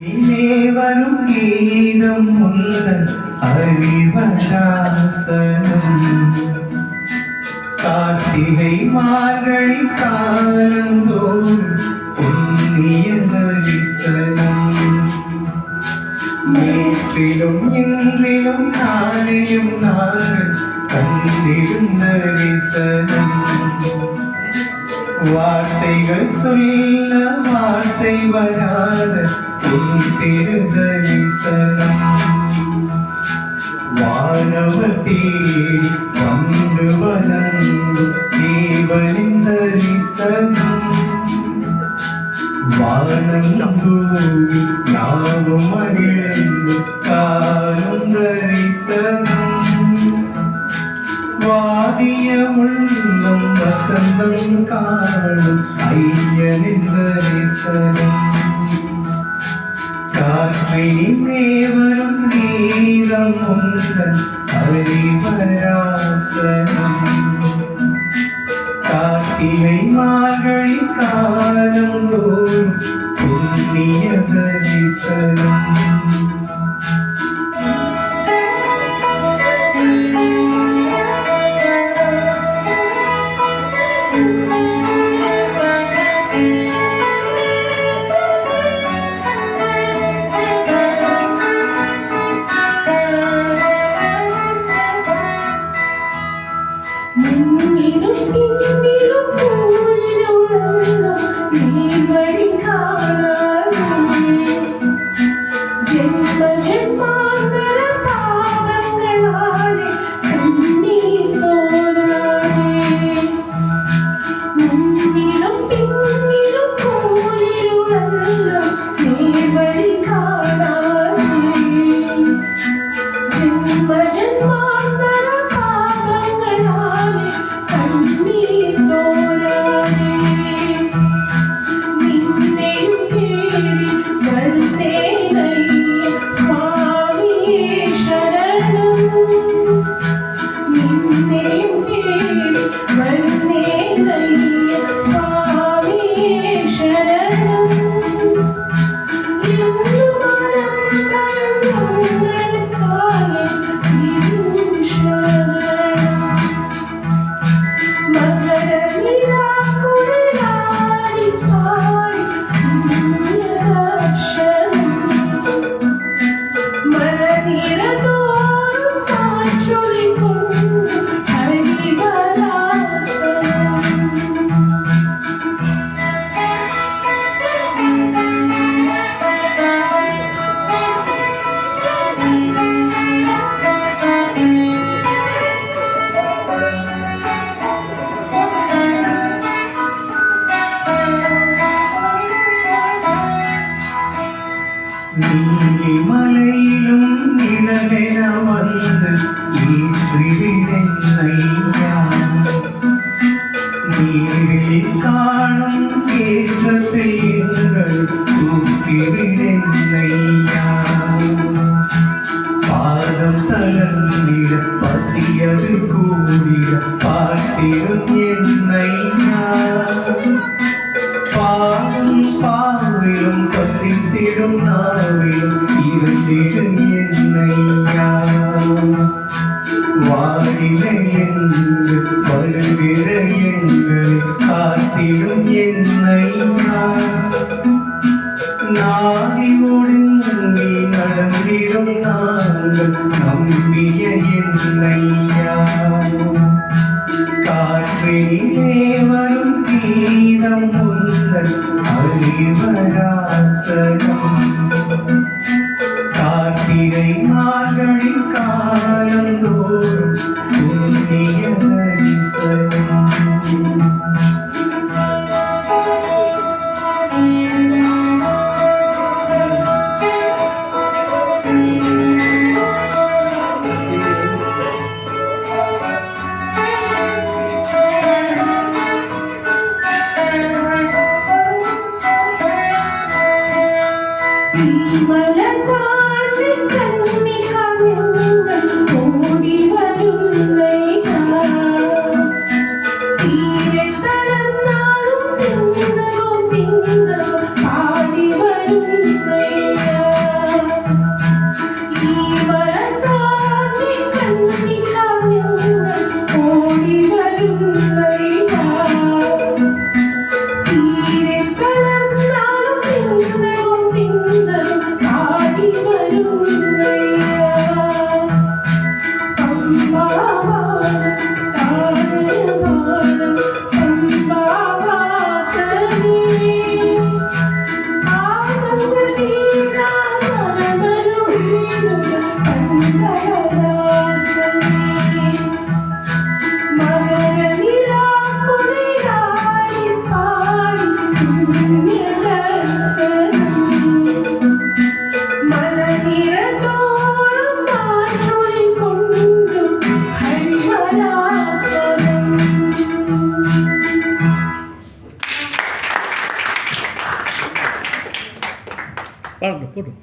வரும் கீதம் முந்தன் அறிவராசனம் கார்த்திகை மார்கழி காலந்தோறும் புண்ணிய தரிசனம் நேற்றிலும் இன்றிலும் நாளையும் நாங்கள் கண்டிடும் தரிசனம் வார்த்தைகள் சொல்ல வார்த்தை வராத திரு தரிசனம் வானவர் தேடி வந்து வளர்ந்து தேவனின் தரிசனம் வானம் பூமி யாவும் மகிழ்ந்து காணும் தரிசனம் வாடிய உள்ளம் வசந்தம் காணும் ஐயனின் தரிசனம் காற்றினிலே வரும் கீதம் உந்தன் அறிவராசனம் கார்த்திகை மார்கழி காலம் தோறும் புண்ணிய தரிசனம் நீலிமலையிலும் நிழலென வந்து ஏற்றிவிடையா நீரில் காணும் ஏற்றத்தில் எங்கள் தூக்கிவிடையா பாதம் தளர்ந்திட பசியது கூடிட பார்த்திடும் என்னையா பாடும் பாவிலும் பசித்திடும் நாவிலும் இருந்திடும் என்னையா வாடிலிருந்து வருகிற எங்களை காத்திடும் என்னையா நாடி ஒடுங்கி நடந்திடும் நாங்கள் நம்பிய என்னையா காற்றினிலே வரும் கீதம் உந்தன் அறிவராசனம் கார்த்திகை மார்கழி காலம் தோறும் புண்ணிய தரிசனம் ஓடி வரும் பாடி வரும் போட்டோம்